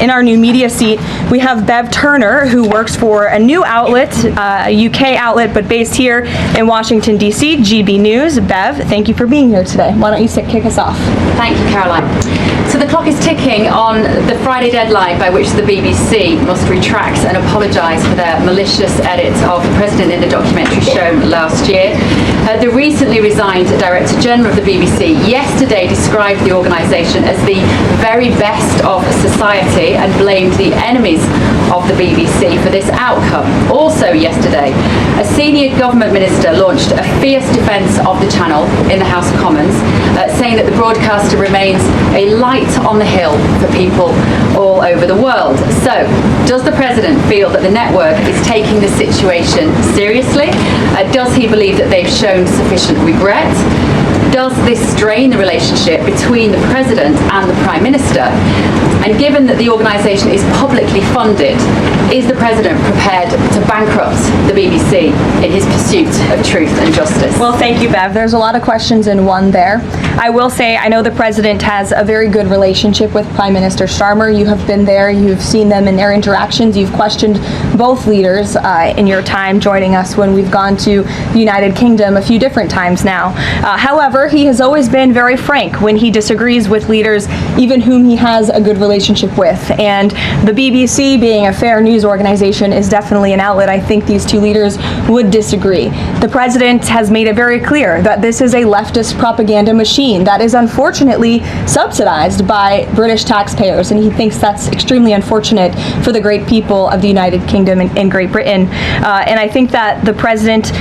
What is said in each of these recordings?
in our new media seat, we have Bev Turner, who works for a new outlet, a UK outlet, but based here in Washington, D.C., GB News. Bev, thank you for being here today. Why don't you kick us off? Thank you, Caroline. So the clock is ticking on the Friday deadline by which the BBC must retract and apologise for their malicious edit of the President in the documentary shown last year. The recently resigned Director General of the BBC yesterday described the organisation as the very best of society and blamed the enemies of the BBC for this outcome. Also yesterday, a senior government minister launched a fierce defence of the channel in the House of Commons, saying that the broadcaster remains a light on the hill for people all over the world. So, does the President feel that the network is taking the situation seriously? Does he believe that they've shown sufficient regret? Does this strain the relationship between the President and the Prime Minister? And given that the organisation is publicly funded, is the President prepared to bankrupt the BBC in his pursuit of truth and justice? Well, thank you, Bev. There's a lot of questions in one there. I will say I know the President has a very good relationship with Prime Minister Starmer. You have been there. You've seen them in their interactions. You've questioned both leaders in your time joining us when we've gone to the United Kingdom a few different times now. However, he has always been very frank when he disagrees with leaders, even whom he has a good relationship with. And the BBC, being a fair news organization, is definitely an outlet I think these two leaders would disagree. The President has made it very clear that this is a leftist propaganda machine that is unfortunately subsidized by British taxpayers, and he thinks that's extremely unfortunate for the great people of the United Kingdom and Great Britain. And I think that the President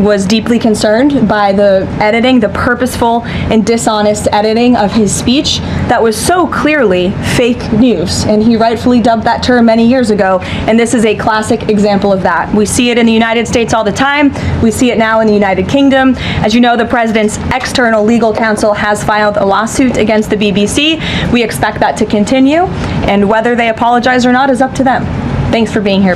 was deeply concerned by the editing, the purposeful and dishonest editing of his speech that was so clearly fake news, and he rightfully dubbed that term many years ago, and this is a classic example of that. We see it in the United States all the time. We see it now in the United Kingdom. As you know, the President's external legal counsel has filed a lawsuit against the BBC. We expect that to continue, and whether they apologize or not is up to them. Thanks for being here, Beth.